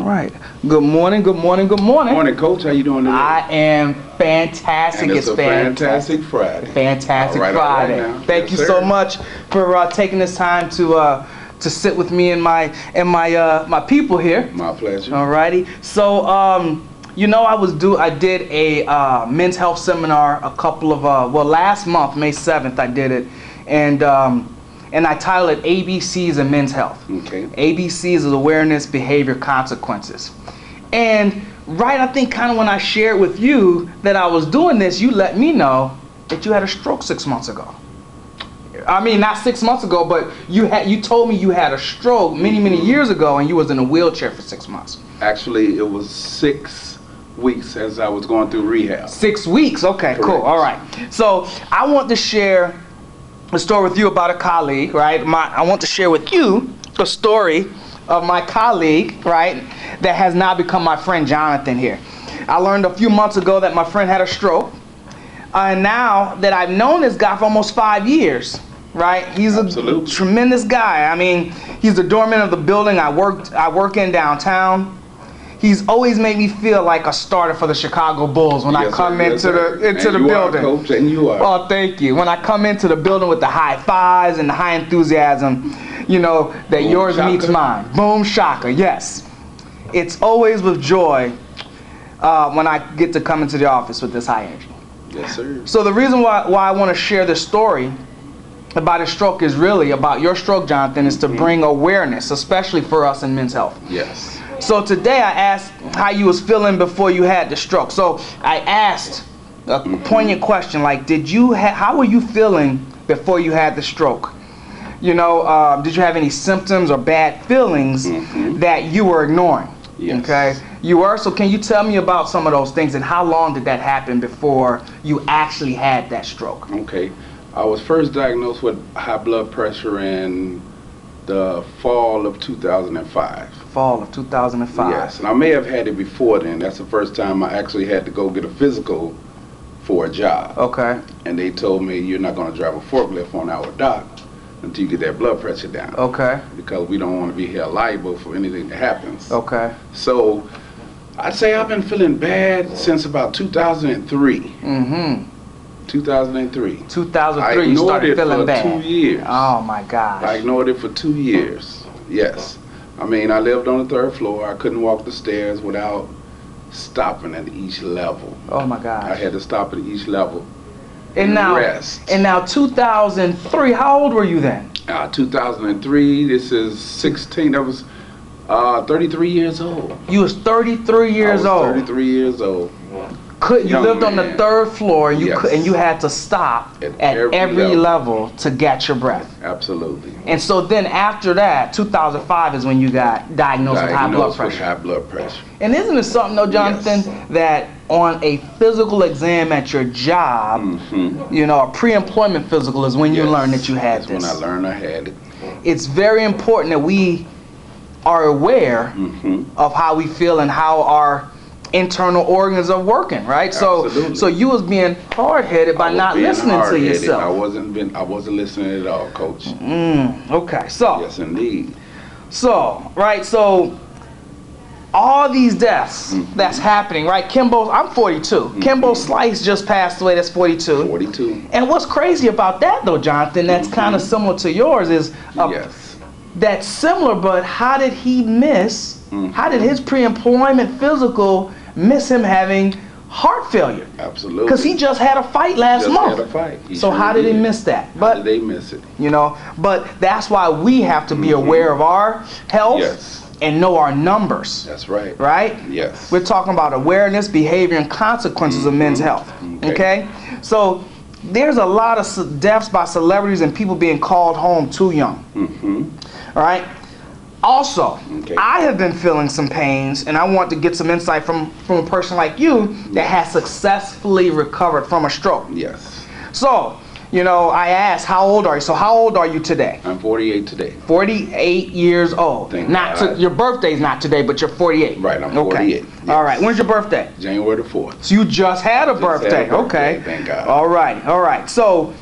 right. Good morning, good morning, good morning. Morning, Coach. How you doing today? I am fantastic. And it's a fantastic Friday. Fantastic all right, Friday. All right Thank you so much for taking this time to sit with me and my people here. My pleasure. All righty. So I did a men's health seminar a couple of last month, May 7th. I did it, and I titled it ABCs of Men's Health. Okay. ABCs is awareness, behavior, consequences. And I think kind of when I shared with you that I was doing this, you let me know that you had a stroke 6 months ago. I mean, not 6 months ago, but you told me you had a stroke many years ago, and you was in a wheelchair for 6 months. Actually, it was 6 weeks as I was going through rehab. 6 weeks. Okay. Correct. Cool. All right. So I want to share a story with you about a colleague, right? I want to share with you a story of my colleague, right, that has now become my friend Jonathan here. I learned a few months ago that my friend had a stroke, and now that I've known this guy for almost 5 years, right? He's a tremendous guy. I mean, he's the doorman of the building I work in downtown. He's always made me feel like a starter for the Chicago Bulls when I come into the building. Coach, and you are. Oh, thank you. When I come into the building with the high fives and the high enthusiasm, that boom, yours shaka. Meets mine. Boom shaka, yes. It's always with joy when I get to come into the office with this high energy. Yes, sir. So the reason why I want to share this story about a stroke is really about your stroke, Jonathan, is to bring awareness, especially for us in men's health. Yes. So today I asked how you was feeling before you had the stroke. So I asked a poignant question like, how were you feeling before you had the stroke? Did you have any symptoms or bad feelings that you were ignoring? Yes. Okay, you were. So can you tell me about some of those things and how long did that happen before you actually had that stroke? Okay, I was first diagnosed with high blood pressure in the fall of 2005. Fall of 2005. Yes, and I may have had it before then. That's the first time I actually had to go get a physical for a job. Okay. And they told me, you're not going to drive a forklift on our dock until you get that blood pressure down. Okay. Because we don't want to be held liable for anything that happens. Okay. So I'd say I've been feeling bad since about 2003. 2003. 2003, you started feeling bad. I ignored it for 2 years. Oh my gosh. I ignored it for 2 years. Yes. I mean, I lived on the 3rd floor. I couldn't walk the stairs without stopping at each level. Oh my gosh. I had to stop at each level and rest. And now 2003, how old were you then? 2003, this is 16, that was 33 years old. You was 33 years old. 33 years old. You lived on the 3rd floor, and you had to stop at every level to catch your breath. Absolutely. And so then after that, 2005 is when you got diagnosed with high blood pressure. High blood pressure. And isn't it something though, Jonathan, that on a physical exam at your job, a pre-employment physical is when you learn that you had this. That's when I learned I had it. It's very important that we are aware of how we feel and how our internal organs are working, right? Absolutely. So you was being hard-headed by not listening to yourself. I wasn't listening at all, Coach. Okay, so yes, indeed. So all these deaths that's happening, right? I'm 42. Kimbo Slice just passed away. That's 42. 42. And what's crazy about that, though, Jonathan, that's kind of similar to yours, is that's similar. But how did he miss? How did his pre-employment physical miss him having heart failure? Absolutely. Because he just had a fight last month. Had a fight. So how did he miss that? How did they miss it? But that's why we have to be aware of our health and know our numbers. That's right. Right? Yes. We're talking about awareness, behavior, and consequences of men's health. Okay? So there's a lot of deaths by celebrities and people being called home too young. All right? Also, I have been feeling some pains, and I want to get some insight from a person like you that has successfully recovered from a stroke. Yes. So, I asked, how old are you? So how old are you today? I'm 48 today. 48 years old. Your birthday's not today, but you're 48. Right, I'm 48. Yes. All right, when's your birthday? January the 4th. So you just had a birthday. Okay. Thank God. All right. So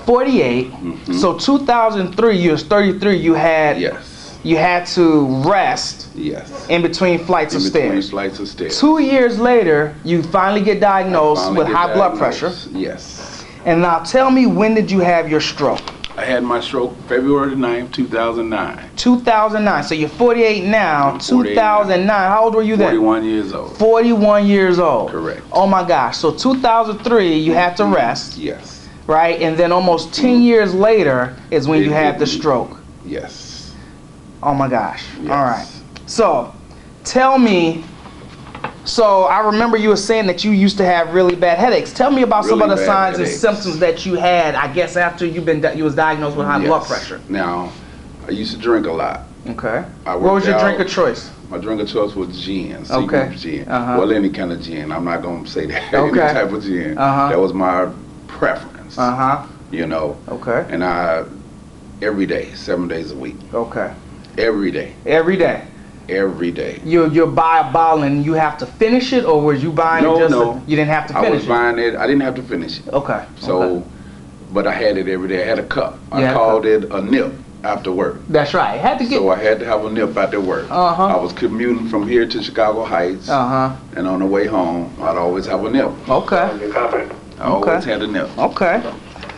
48. So 2003, you was 33. You had you had to rest Yes. in between flights of In between stairs. flights of stairs. 2 years later, you finally get diagnosed with high blood pressure. Yes. And now tell me, when did you have your stroke? I had my stroke February 9th, 2009. 2009. So you're 48 now. I'm 48 2009. How old were you then? 41 years old. 41 years old. Correct. Oh my gosh. So 2003, you had to rest, Yes. right? And then almost 10 years later is when you had the stroke. Yes. Oh my gosh. Yes. All right. So tell me, so I remember you were saying that you used to have really bad headaches. Tell me about some of Really the bad signs headaches. and symptoms that you had, I guess, after you was diagnosed with high blood pressure. Now, I used to drink a lot. Okay. I What was your worked drink out. of choice? My drink of choice was gin, Okay. Seagram's gin. Uh-huh. Well, any kind of gin. I'm not going to say that. Okay. Any type of gin. Uh-huh. That was my preference. Uh-huh. You know. Okay. And every day, 7 days a week. Okay. Every day. Every day. Every day. You buy a bottle and you have to finish it, or was you buying it just No. you didn't have to I finish was buying it. I didn't have to finish it. it? Okay. So, okay. but I had it every day. I had a cup. You had I a called it a nip after work. That's right. Had to get So I had to have a nip after work. Uh-huh. I was commuting from here to Chicago Heights, Uh-huh. and on the way home, I'd always have a nip. Okay. I always had a nip. Okay.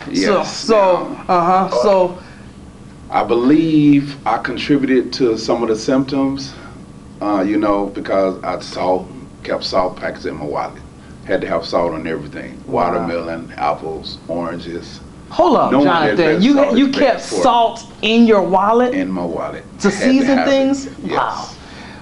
Yes. So Now, so I believe I contributed to some of the symptoms, you know, because I kept salt packets in my wallet. Had to have salt on everything. Wow. Watermelon, apples, oranges, hold up, Knowing that Jonathan. that You salt you is kept bad for you. salt in your wallet in my wallet. to Had season have it. things? Yes.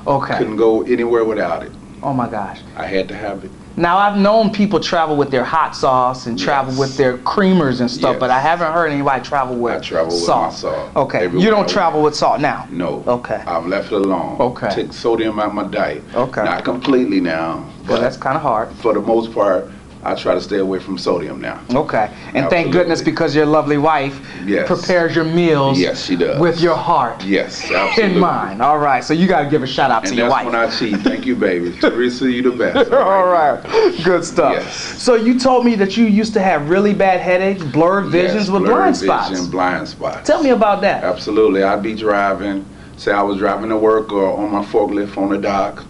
Wow. Okay. Couldn't go anywhere without it. Oh my gosh. I had to have it. Now I've known people travel with their hot sauce and travel Yes. with their creamers and stuff, Yes. but I haven't heard anybody travel with I travel with salt. my salt. Okay. Everywhere You I don't went. travel with salt now. No. Okay. I've left it alone. Okay. Took sodium out of my diet. Okay. Not completely now, Well, but that's kind of hard. for the most part, I try to stay away from sodium now. Okay. And thank Absolutely. goodness, because your lovely wife Yes. prepares your meals Yes, she does. with your heart Yes, absolutely. in mind. All right. So you got to give a shout out And to your that's wife. when I cheat. Thank you, baby. Teresa, you the best. All right. Good stuff. Yes. So you told me that you used to have really bad headaches, blurred visions Yes, with blurred blind vision, spots. blind spots. Tell me about that. Absolutely. I'd be driving, say I was driving to work or on my forklift on the dock.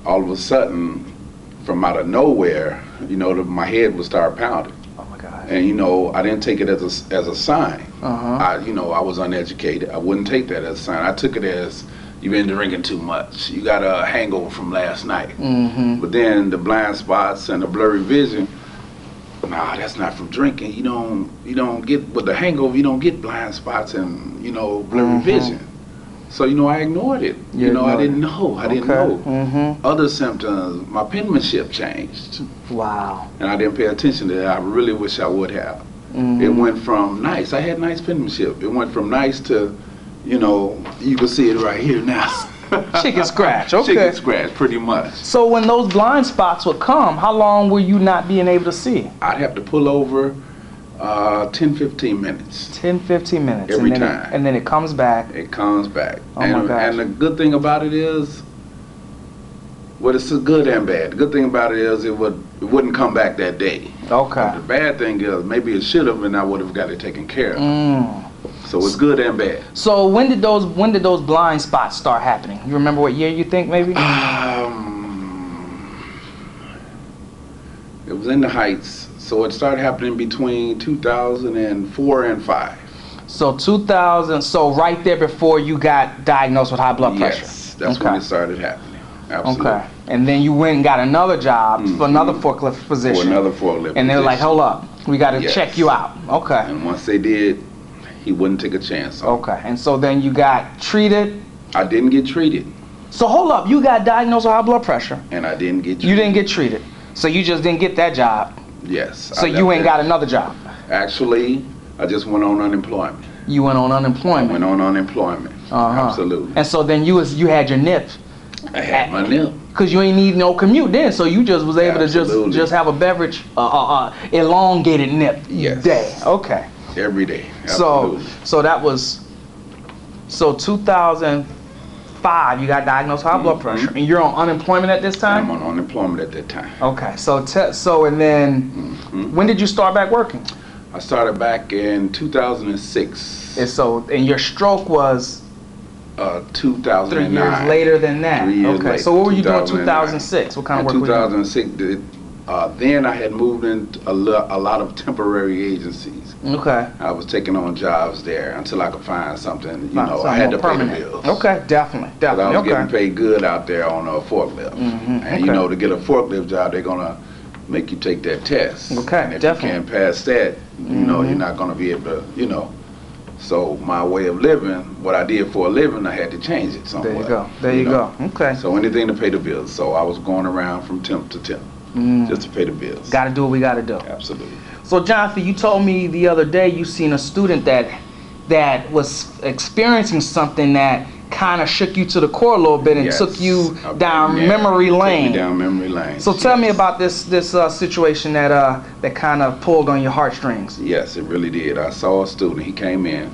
All of a sudden, from out of nowhere, you know, my head would start pounding. Oh my God. And, you know, I didn't take it as a sign. Uh-huh. I was uneducated. I wouldn't take that as a sign. I took it as, you've been drinking too much. You got a hangover from last night. Mm-hmm. But then the blind spots and the blurry vision, nah, that's not from drinking. You don't get, with the hangover, you don't get blind spots and, you know, blurry vision. So, you know, I ignored it. You I ignored it. didn't know. I didn't Okay. know. Mm-hmm. Other symptoms, my penmanship changed. Wow. And I didn't pay attention to that. I really wish I would have. Mhm. It went from nice. I had nice penmanship. It went from nice to, you know, you can see it right here now. Chicken scratch. Okay. Chicken scratch, pretty much. So when those blind spots would come, how long were you not being able to see? I'd have to pull over 10, 15 minutes. 10, 15 minutes. Every and then time. And then it comes back. It comes back. Oh my gosh. And the good thing about it is, well, it's good and bad. The good thing about it is it wouldn't come back that day. Okay. The bad thing is maybe it should have, and I would have got it taken care of. Mm. So it's good and bad. So when did those blind spots start happening? You remember what year you think maybe? It was in the Heights, so it started happening between 2004 and 5. So 2000. So right there before you got diagnosed with high blood pressure. Yes, that's when it started happening. Absolutely. Okay. And then you went and got another job for another forklift position. For another forklift And they were like, position. hold up, we got to Yes. check you out. Okay. And once they did, he wouldn't take a chance on it. Okay. And so then you got treated. I didn't get treated, So hold up, you got diagnosed with high blood pressure. and I didn't get treated. You didn't get treated. So you just didn't get that job. Yes. So I you left ain't that. got another job. Actually, I just went on unemployment. You went on unemployment. Went on unemployment. Uh-huh. Absolutely. And so then you had your nip. I had my nip. Cause you ain't need no commute then, so you just was able to Absolutely. just have a beverage, elongated nip Yes. day. Okay. Every day. Absolutely. So that was 2005. You got diagnosed with high blood pressure, and you're on unemployment at this time. I'm on unemployment at that time. Okay. So and then when did you start back working? I started back in 2006. And your stroke was 2009. 3 years later than that. 3 years okay. later, So what were you doing in 2009. 2006? What kind of In work were you doing? 2006, then I had moved into a lot of temporary agencies. Okay. I was taking on jobs there until I could find something. Find I something had more to pay the permanent. bills. Okay, definitely. But I was Okay. getting paid good out there on a forklift. And okay. to get a forklift job, they're gonna make you take that test. Okay, and if definitely. you can't pass that, you're not gonna be able to, So my way of living, what I did for a living, I had to change it somewhat. There you go. There you go. Okay. So anything to pay the bills. So I was going around from temp to temp just to pay the bills. Got to do what we got to do. Absolutely. So Jonathan, you told me the other day you seen a student that was experiencing something that kind of shook you to the core a little bit and Yes. took you down Yeah, memory took me lane. down memory lane. So tell me about this situation that kind of pulled on your heartstrings. Yes, it really did. I saw a student. He came in.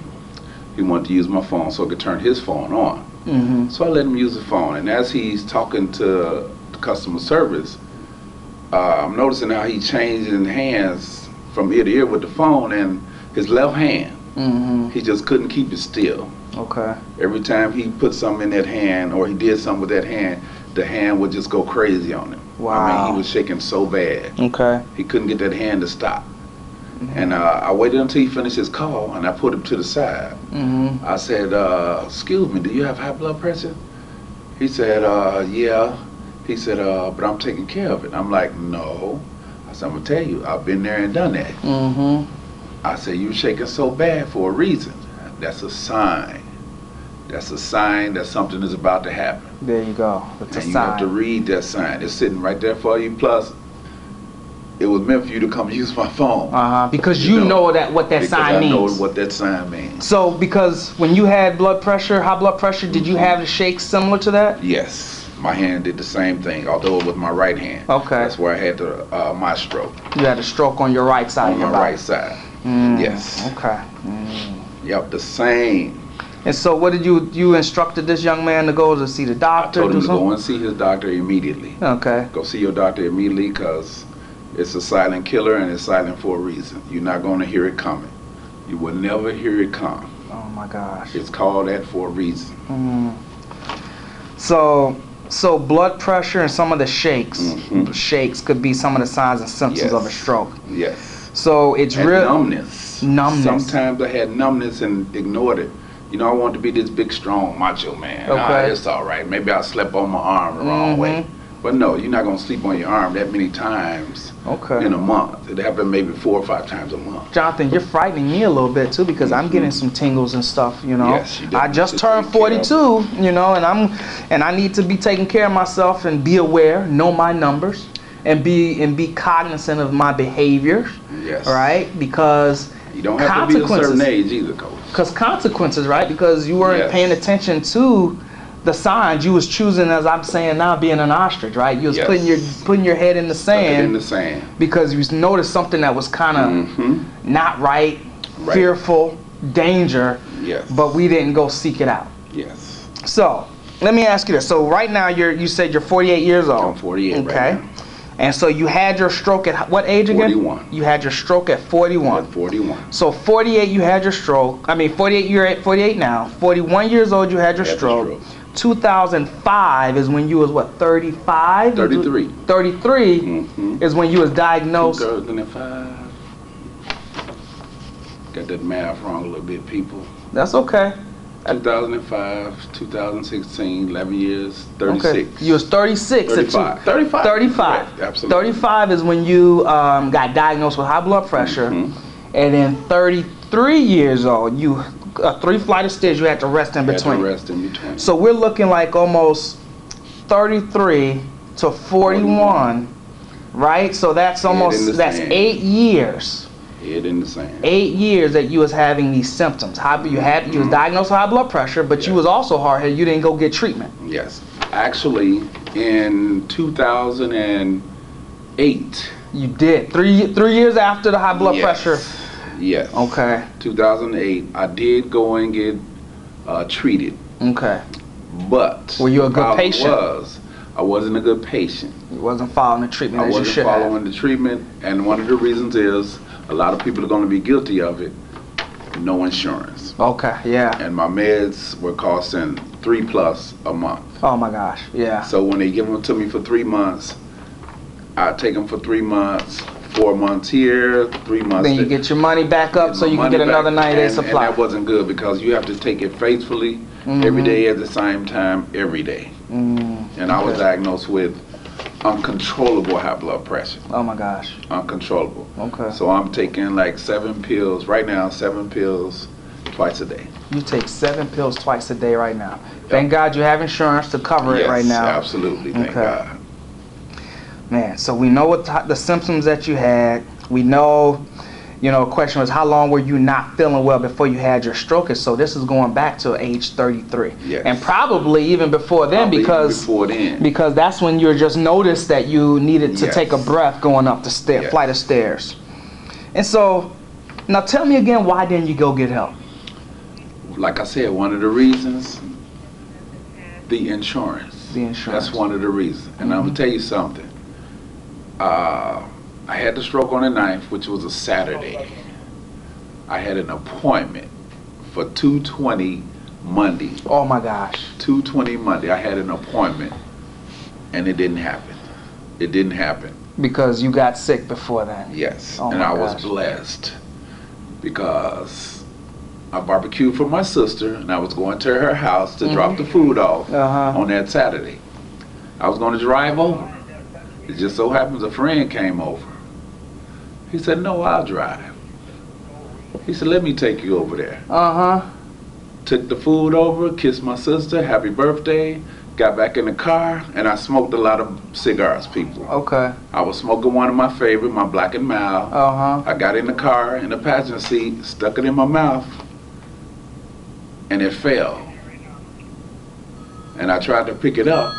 He wanted to use my phone so I could turn his phone on. So I let him use the phone. And as he's talking to the customer service, I'm noticing how he changing hands from ear to ear with the phone, and his left hand, he just couldn't keep it still. Okay. Every time he put something in that hand or he did something with that hand, the hand would just go crazy on him. I Wow. mean, he was shaking so bad. Okay. He couldn't get that hand to stop. And I waited until he finished his call, and I put him to the side. I said, excuse me, do you have high blood pressure? He said, yeah. He said, but I'm taking care of it. I'm like, no. I said, I'm going to tell you, I've been there and done that. I said, you're shaking so bad for a reason. That's a sign. That's a sign that something is about to happen. There you go. That's a And you sign. have to read that sign. It's sitting right there for you. Plus, it was meant for you to come use my phone. Because you know what that Because sign I know means. what that sign means. So because when you had blood pressure, high blood pressure, did you have the shakes similar to that? Yes. My hand did the same thing, although it was my right hand. Okay. That's where I had my stroke. You had a stroke on your right side of On your my body. right side. Yes. Okay. Yep, the same. And so what did you instructed this young man to go to see the I doctor? told him to something? go and see his doctor immediately. Okay. Go see your doctor immediately, because it's a silent killer and it's silent for a reason. You're not going to hear it coming. You will never hear it come. Oh my gosh. It's called that for a reason. So blood pressure and some of the shakes could be some of the signs and symptoms of a stroke. Yes. So it's And real numbness. Numbness. Sometimes I had numbness and ignored it. I wanted to be this big, strong, macho man. Okay. It's all right. Maybe I slept on my arm the wrong way. But no, you're not going to sleep on your arm that many times in a month. It happened maybe 4 or 5 times a month. Jonathan, you're frightening me a little bit too, because I'm getting some tingles and stuff, Yes, you I definitely just should turned take care of 42, and I need to be taking care of myself and be aware, know my numbers, and be cognizant of my behavior. Yes. Right? Because You don't have to be a certain age either, Coach. Because consequences, right? Because you weren't Yes. paying attention to the signs. You was choosing, as I'm saying now, being an ostrich, right? You was Yes. putting your head in the Stuck it in sand the sand. because you noticed something that was kind of not right, Right. fearful, danger, Yes. but we didn't go seek it out. Yes. So let me ask you this. So right now you said you're 48 years old. I'm 48 Okay. right now. And so you had your stroke at what age again? 41. You had your stroke at 41. At 41. So 48 you had your stroke. I mean 48, you're at 48 now. 41 years old you had your Had the stroke. stroke. 2005 is when you was what, 35? 33. 33 is when you was diagnosed. 2005. Got that math wrong a little bit, people. That's okay. 2005, 2016, 11 years, 36. Okay. You was 36 at 35. 35. 35. Correct, absolutely. 35 is when you got diagnosed with high blood pressure. And then 33 years old, you 3 flight of stairs you had to rest in between. Had to rest in between. So we're looking like almost 33 to 41, right? So that's almost, that's 8 years. Head in the sand. 8 years that you was having these symptoms. You was diagnosed with high blood pressure, but you was also hard-headed. You didn't go get treatment. Yes. Actually, in 2008. You did. 3 years after the high blood Yes. pressure. Yes. Okay. 2008, I did go and get treated. Okay. But Were you a the good problem patient? I wasn't a good patient. You wasn't following the treatment I as you wasn't should have. following the treatment, and one of the reasons is a lot of people are going to be guilty of it. No insurance. Okay, yeah. And my meds were costing $3+ a month. Oh my gosh, yeah. So when they give them to me for 3 months, I take them for 3 months, 4 months here, 3 months. Then you get your money back up so you can get another 90-day supply. And that wasn't good because you have to take it faithfully every day at the same time, every day. And I was diagnosed with uncontrollable high blood pressure. Oh my gosh. Uncontrollable. Okay. So I'm taking like 7 pills right now, 7 pills twice a day. You take 7 pills twice a day right now. Thank God you have insurance to cover it right now. Yes, absolutely. Thank God. Man, so we know what the symptoms that you had. We know, the question was how long were you not feeling well before you had your stroke? And so this is going back to age 33. Yes. And probably even before then because that's when you just noticed that you needed to take a breath going up the flight of stairs. And so, now tell me again, why didn't you go get help? Like I said, one of the reasons, the insurance. The insurance. That's one of the reasons. And I'm going to tell you something. I had the stroke on the 9th, which was a Saturday. I had an appointment for 2:20 Monday. Oh my gosh. 2:20 Monday. I had an appointment, and it didn't happen. It didn't happen. Because you got sick before then. Yes. Oh and I was blessed because I barbecued for my sister, and I was going to her house to drop the food off on that Saturday. I was going to drive over. It just so happens a friend came over. He said, "No, I'll drive." He said, "Let me take you over there." Took the food over, kissed my sister, happy birthday, got back in the car, and I smoked a lot of cigars, people. Okay. I was smoking one of my favorite, my Black and Mild. I got in the car, in the passenger seat, stuck it in my mouth, and it fell. And I tried to pick it up,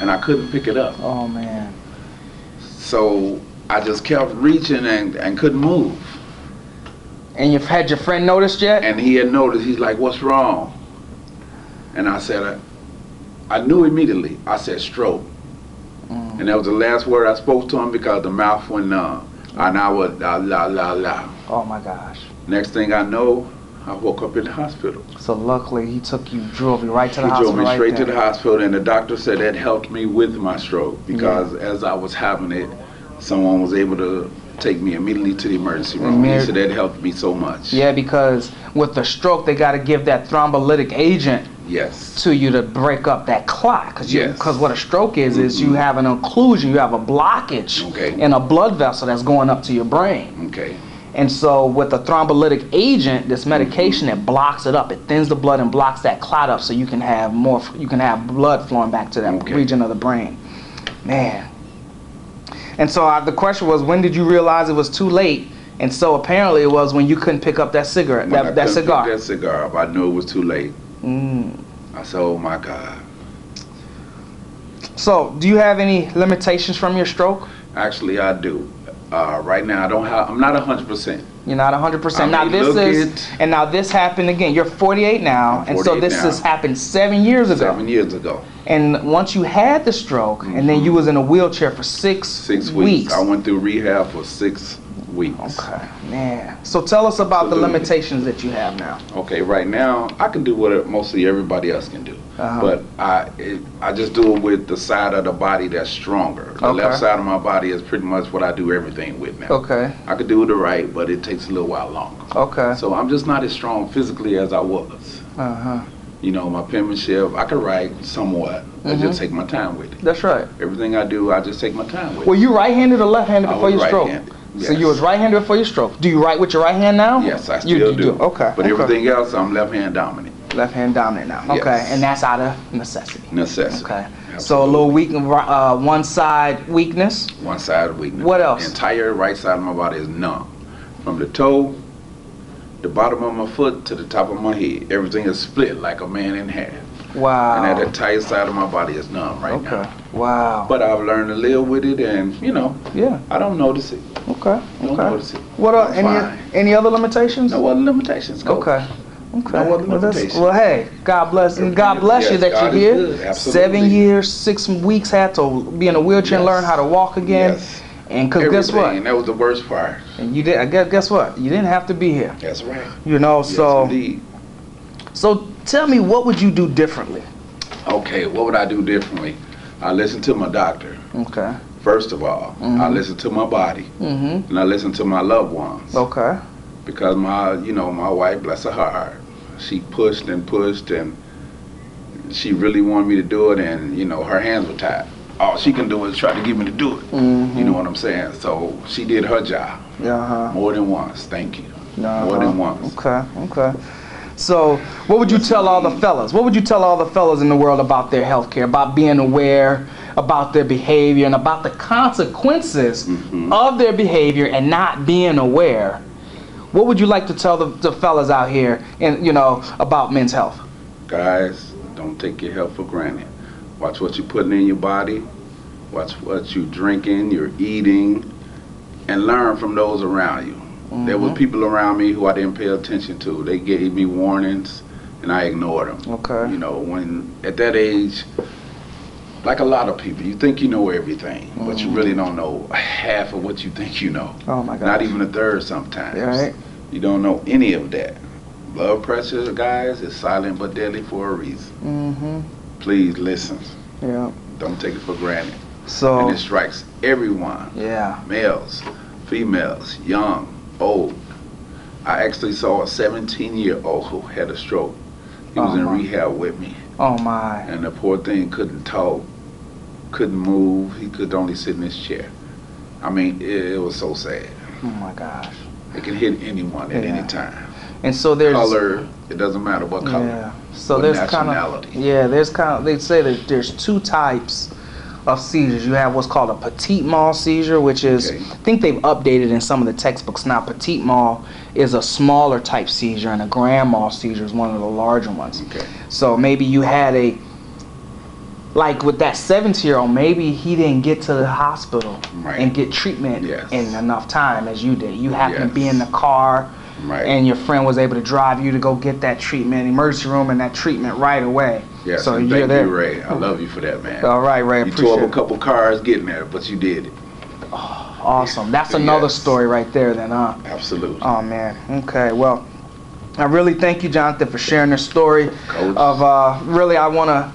and I couldn't pick it up. Oh man. So I just kept reaching and couldn't move. And you've had your friend noticed yet? And he had noticed. He's like, "What's wrong?" And I said, I knew immediately. I said, "Stroke." And that was the last word I spoke to him because the mouth went numb. And I was la la la la. Oh my gosh. Next thing I know, I woke up in the hospital. So luckily he drove you right to the hospital. He drove me straight to the hospital, and the doctor said that helped me with my stroke because as I was having it, someone was able to take me immediately to the emergency room. He said that helped me so much. Yeah, because with the stroke, they got to give that thrombolytic agent to you to break up that clot. Because what a stroke is you have an occlusion, you have a blockage in a blood vessel that's going up to your brain. And so with the thrombolytic agent, this medication, it blocks it up. It thins the blood and blocks that clot up so you can have blood flowing back to that region of the brain. Man. And so the question was, when did you realize it was too late? And so apparently it was when you couldn't pick up that cigarette, that cigar. Pick that cigar up. I knew it was too late. I said, "Oh my God." So do you have any limitations from your stroke? Actually, I do. Right now, I'm not 100%. You're not 100%. Now this happened again. You're 48 now, and so this has happened 7 years ago. 7 years ago. And once you had the stroke, and then you was in a wheelchair for 6 weeks. I went through rehab for 6 weeks. Okay, man. So tell us about the limitations that you have now. Okay, right now I can do what mostly everybody else can do, but I just do it with the side of the body that's stronger. The left side of my body is pretty much what I do everything with now. I could do the right, but it takes a little while longer. So I'm just not as strong physically as I was. My penmanship, I could write somewhat. I just take my time with it. That's right. Everything I do, I just take my time with it. Were you right-handed or left-handed before your stroke? Yes. So you was right-handed before your stroke. Do you write with your right hand now? Yes, I still do. Okay. But everything else, I'm left-hand dominant. Left-hand dominant now. Yes. Okay, and that's out of necessity. Necessity. Okay. Absolutely. So a little weak, one side weakness. One side weakness. What else? The entire right side of my body is numb. From the toe, the bottom of my foot to the top of my head. Everything is split like a man in half. Wow. And that entire side of my body is numb right now. Wow. But I've learned to live with it, and I don't notice it. Okay. Don't notice it. What are any other limitations? No other limitations. Okay. No other limitations. Well, hey, God bless you that you're here. 7 years, 6 weeks had to be in a wheelchair and learn how to walk again. Yes. And cause guess what? And that was the worst part. And you did. Guess what? You didn't have to be here. That's right. So. Indeed. So Tell me, what would you do differently? Okay, what would I do differently? I listen to my doctor. Okay. First of all, I listen to my body, and I listen to my loved ones. Okay. Because my wife, bless her heart, she pushed and pushed, and she really wanted me to do it, and her hands were tied. All she can do is try to get me to do it. You know what I'm saying? So she did her job. More than once. Thank you. More than once. Okay. So, what would you tell all the fellas? What would you tell all the fellas in the world about their health care, about being aware, about their behavior, and about the consequences of their behavior and not being aware? What would you like to tell the fellas out here, about men's health? Guys, don't take your health for granted. Watch what you're putting in your body. Watch what you're drinking, you're eating, and learn from those around you. There was people around me who I didn't pay attention to. They gave me warnings, and I ignored them. Okay. When at that age, like a lot of people, you think you know everything, but you really don't know half of what you think you know. Oh my God. Not even a third sometimes. Right. You don't know any of that. Blood pressure, guys, is silent but deadly for a reason. Please listen. Yeah. Don't take it for granted. So. And it strikes everyone. Yeah. Males, females, young, old. I actually saw a 17-year-old who had a stroke. He was in rehab with me. Oh my. And the poor thing couldn't talk, couldn't move. He could only sit in his chair. I mean, it was so sad. Oh my gosh. It can hit anyone at any time. And so there's color. It doesn't matter what color. Yeah. So what there's nationality. They say that there's two types of seizures. You have what's called a petit mal seizure, which is, I think they've updated in some of the textbooks now. Petit mal is a smaller type seizure, and a grand mal seizure is one of the larger ones. Okay. So maybe you had like with that 17-year-old, maybe he didn't get to the hospital and get treatment in enough time as you did. You happened to be in the car, and your friend was able to drive you to go get that treatment, emergency room, and that treatment right away. Yes, so and you're thank there. you, Ray. I love you for that, man. All right, Ray. You tore up a couple cars getting there, but you did it. Oh, awesome. That's another story right there, then, huh? Absolutely. Oh man. Okay. Well, I really thank you, Jonathan, for sharing this story. Coach. Of really, I want to,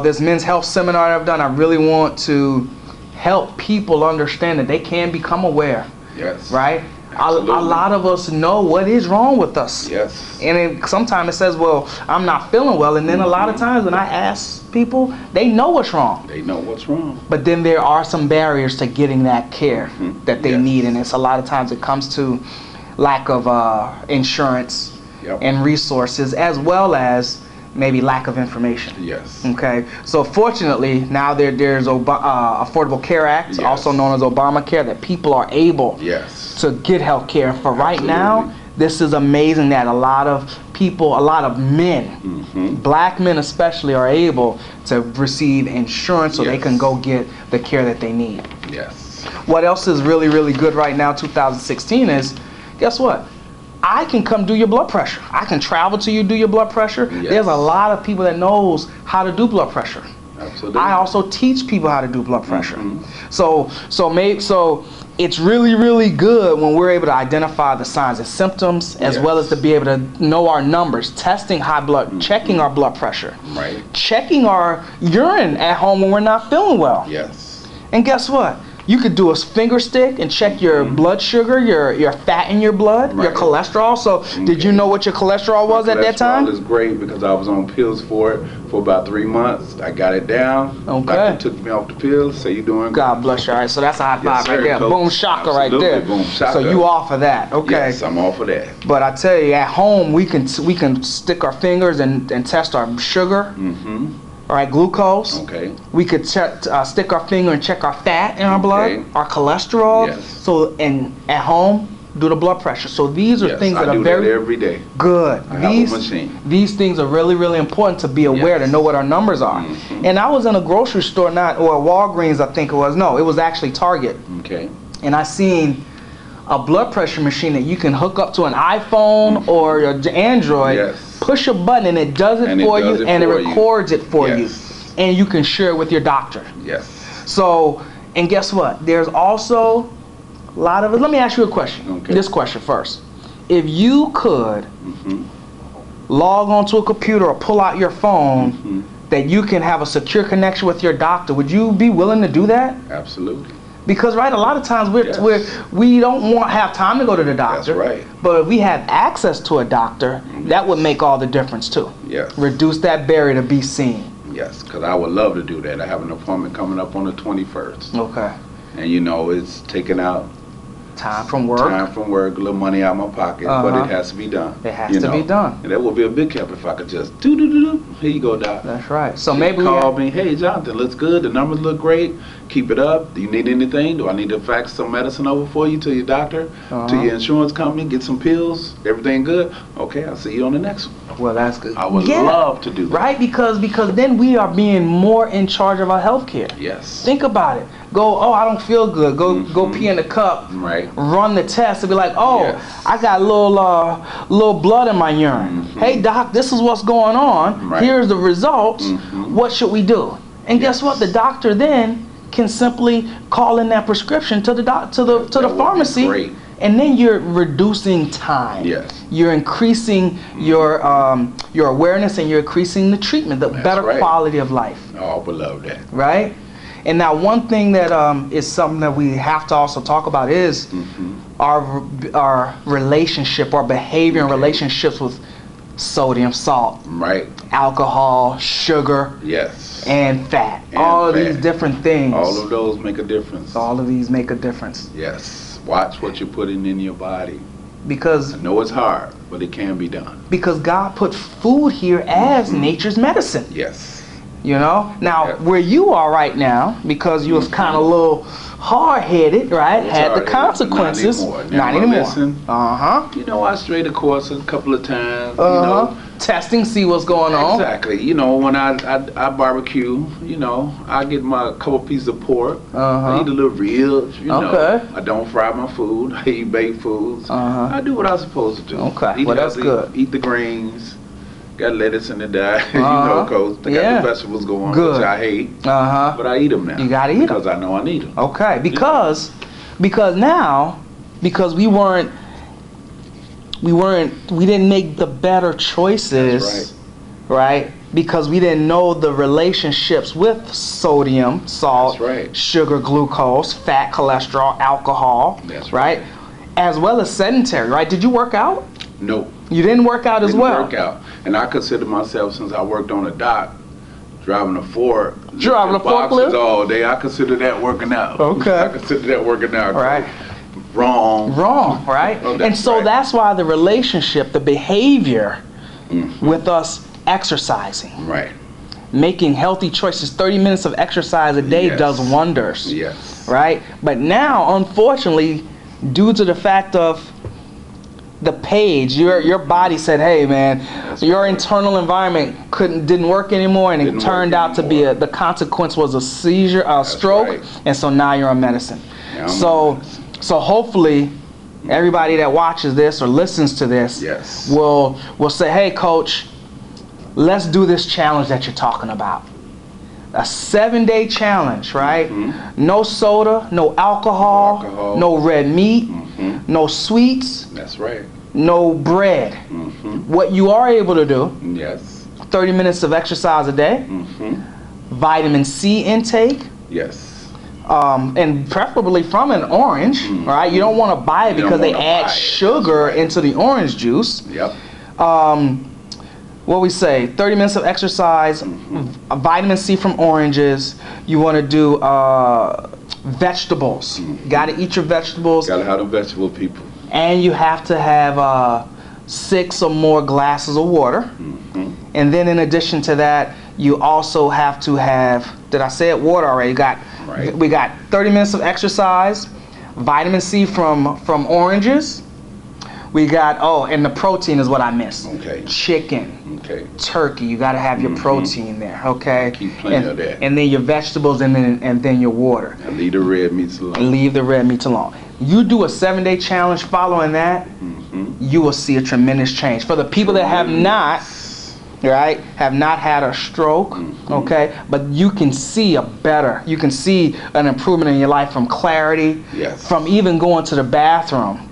this men's health seminar that I've done. I really want to help people understand that they can become aware. Yes. Right. Absolutely. A lot of us know what is wrong with us. Yes. And sometimes it says, well, I'm not feeling well. And then a lot of times when I ask people, they know what's wrong. They know what's wrong. But then there are some barriers to getting that care that they need. And it's a lot of times it comes to lack of insurance and resources, as well as maybe lack of information. Yes. Okay. So fortunately, now there's Affordable Care Act, also known as Obamacare, that people are able to get health care. For right now, this is amazing that a lot of people, a lot of men, black men especially, are able to receive insurance so they can go get the care that they need. Yes. What else is really, really good right now, 2016, is, guess what? I can come do your blood pressure. I can travel to you, do your blood pressure. Yes. There's a lot of people that knows how to do blood pressure. Absolutely. I also teach people how to do blood pressure. So it's really, really good when we're able to identify the signs and symptoms, as well as to be able to know our numbers, testing high blood, checking our blood pressure, checking our urine at home when we're not feeling well. Yes. And guess what? You could do a finger stick and check your blood sugar, your fat in your blood, your cholesterol. So did you know what your cholesterol was at that time? Cholesterol is great because I was on pills for it for about 3 months. I got it down. Okay. Doctor took me off the pills. So you doing good. God bless you. All right, so that's a high five right there. Coach. Boom shaka right there. Boom shaka. So you off of that. Okay. Yes, I'm off of that. But I tell you, at home we can stick our fingers and test our sugar. All right, glucose. Okay. We could stick our finger and check our fat in our blood, our cholesterol. Yes. So, and at home, do the blood pressure. So these are things that I are do very that every day. good. I have a machine. These things are really, really important to be aware, to know what our numbers are. And I was in a grocery store, Walgreens, I think it was. No, it was actually Target. Okay. And I seen a blood pressure machine that you can hook up to an iPhone or your Android. Push a button and it does it for you, and it records it for you, and you can share it with your doctor. Yes. So, and guess what? There's also a lot of it. Let me ask you a question. Okay. This question first. If you could log onto a computer or pull out your phone, that you can have a secure connection with your doctor, would you be willing to do that? Absolutely. Because a lot of times we don't have time to go to the doctor. That's right. But if we have access to a doctor, that would make all the difference too. Yes. Reduce that barrier to be seen. Yes, because I would love to do that. I have an appointment coming up on the 21st. Okay. And you know, it's taking out Time from work. a little money out of my pocket, but it has to be done. It has to be done. And that would be a big help if I could just here you go, doc. That's right. So Just maybe call me, hey Jonathan, looks good, the numbers look great, keep it up. Do you need anything? Do I need to fax some medicine over for you to your doctor, to your insurance company, get some pills, everything good? Okay, I'll see you on the next one. Well, that's good. I would love to do that. Right, because then we are being more in charge of our health care. Yes. Think about it. Go, I don't feel good. Go pee in the cup. Right. Run the test and be like, Yes. I got a little blood in my urine. Hey doc, this is what's going on. Right. Here's the results. What should we do? And guess what? The doctor then can simply call in that prescription to the pharmacy. Great. And then you're reducing time. Yes. You're increasing your awareness, and you're increasing the treatment, the better quality of life. Oh, I would love that. Right? And now one thing that is something that we have to also talk about is our relationship, our behavior and relationships with sodium, salt, Right. alcohol, sugar, Yes. and fat. And all of fat. these different things. All of those make a difference. All of these make a difference. Yes. Watch what you're putting in your body. Because I know it's hard, but it can be done. God put food here as nature's medicine. Yes. You know? Now, where you are right now, because you was kind of a little hard-headed, right? Had the consequences. Not anymore. Listen, Uh-huh. you know, I strayed a course a couple of times. Testing, see what's going on. Exactly. You know, when I barbecue, you know, I get my couple pieces of pork. I eat a little ribs, you know. I don't fry my food. I eat baked foods. I do what I'm supposed to do. Okay. Well, that's good. Eat the greens. Got lettuce in the diet, you know, Coach. They got the vegetables going, which I hate. But I eat them now. You gotta eat them. Because I know I need them. Okay. Because we didn't make the better choices. That's right? Because we didn't know the relationships with sodium, salt, sugar, glucose, fat, cholesterol, alcohol. That's right? As well as sedentary, right? Did you work out? No. You didn't work out as well? Didn't work out. And I consider myself, since I worked on a dock, driving a forklift all day, I consider that working out. Okay. I consider that working out. Right. Wrong, right? That's why the relationship, the behavior with us exercising. Right. Making healthy choices, 30 minutes of exercise a day does wonders. Yes. Right? But now, unfortunately, due to the fact of the page, your body said, hey man, your internal environment didn't work anymore, and it turned out to be the consequence was a seizure, a stroke, and so now you're on medicine. So hopefully everybody that watches this or listens to this will say, hey coach, let's do this challenge that you're talking about. A 7-day challenge, right? No soda, no alcohol, no red meat, no sweets. That's right. No bread. What you are able to do, 30 minutes of exercise a day, vitamin C intake, and preferably from an orange, right? You don't want to buy it because they add sugar into the orange juice. What we say, 30 minutes of exercise, vitamin C from oranges. You want to do vegetables. Got to eat your vegetables. Got to have them vegetable people. And you have to have 6 or more glasses of water. And then in addition to that, you also have to have, did I say it, water already? We got 30 minutes of exercise, vitamin C from oranges. We got, and the protein is what I missed. Chicken, turkey, you got to have your protein there, okay? Keep plenty of that. And then your vegetables and then your water. And leave the red meats alone. Leave the red meats alone. You do a 7-day challenge following that, you will see a tremendous change. For the people that have not had a stroke, okay, but you can see you can see an improvement in your life from clarity, from even going to the bathroom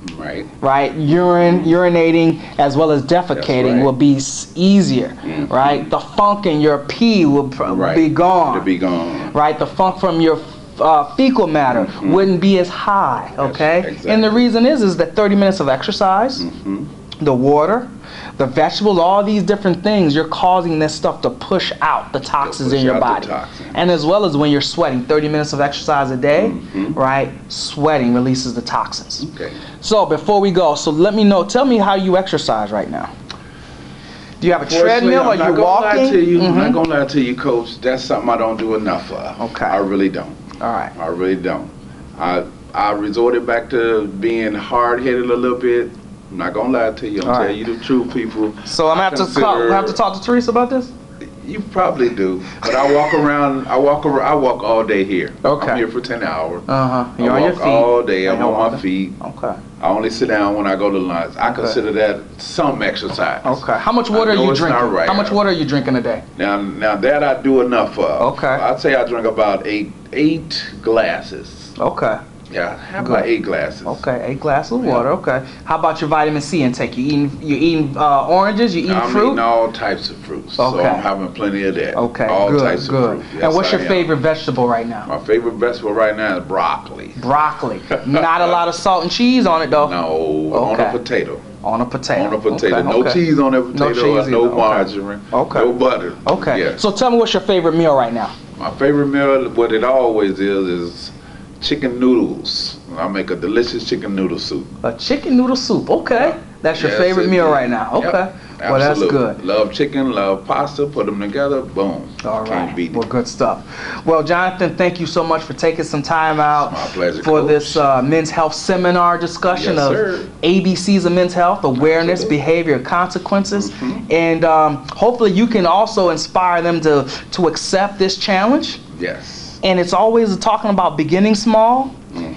Right. Urinating as well as defecating will be easier, right? The funk in your pee will be gone. To be gone. Right. The funk from your fecal matter wouldn't be as high. Okay. Exactly. And the reason is that 30 minutes of exercise, the water, the vegetables, all these different things, you're causing this stuff to push out the toxins in your body. And as well as when you're sweating, 30 minutes of exercise a day, right? Sweating releases the toxins. Okay. So before we go, tell me how you exercise right now. Do you have a treadmill? Are you walking? I'm not gonna lie to you, Coach. That's something I don't do enough of. Okay. I really don't. All right. I really don't. I resorted back to being hard-headed a little bit. I'm not gonna lie to you. I'm telling you the truth, people. So I'm gonna have to talk to Teresa about this. You probably do, but I walk all day here. Okay. I'm here for 10 hours. You're on your feet all day. I'm on my feet. Okay. I only sit down when I go to lunch. I consider that some exercise. Okay. How much water are you drinking? Right. How much water are you drinking a day? Now that I do enough of. Okay. I'd say I drink about eight glasses. Okay. Yeah, how about 8 glasses? Okay, 8 glasses of water. Okay. How about your vitamin C intake? You eating oranges? You eating fruit? I'm eating all types of fruits. Okay. So I'm having plenty of that. Okay. All good, types good. of fruit. Yes, and what's your favorite vegetable right now? My favorite vegetable right now is broccoli. Broccoli. Not a lot of salt and cheese on it though. No. Okay. On a potato. On a potato. On a potato. Okay. No cheese on that potato. No cheese No either. margarine. Okay. No butter. Okay. Yeah. So tell me what's your favorite meal right now? My favorite meal, what it always is chicken noodles. I make a delicious chicken noodle soup. A chicken noodle soup. Okay. Yeah. That's your Yes, favorite meal indeed. right now. Okay. Yep. Well, that's good. Love chicken, love pasta, put them together, boom. All right. Can't beat it. Well, good stuff. Well, Jonathan, thank you so much for taking some time out My pleasure, for Coach. this men's health seminar discussion Yes, of sir. ABCs of men's health, awareness, Absolutely. behavior, consequences. And hopefully you can also inspire them to accept this challenge. Yes. And it's always talking about beginning small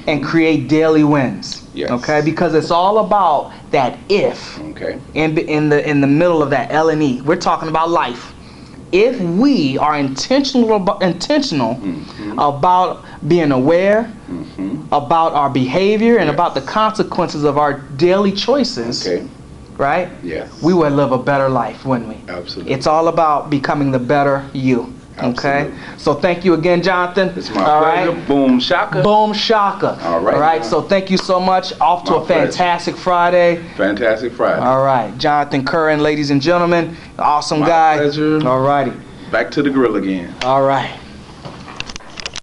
and create daily wins. Yes. Okay, because it's all about that if. Okay. In the middle of that L and E, we're talking about life. If we are intentional about being aware about our behavior and about the consequences of our daily choices, right? Yes. We would live a better life, wouldn't we? Absolutely. It's all about becoming the better you. Okay. Absolutely. So thank you again, Jonathan. It's my pleasure. Right. Boom shaka. Boom shaka. All right. All right. So thank you so much. Off to My a fantastic Friday. Fantastic Friday. All right. Jonathan Currin, ladies and gentlemen. Awesome My guy. pleasure. All righty. Back to the grill again. All right.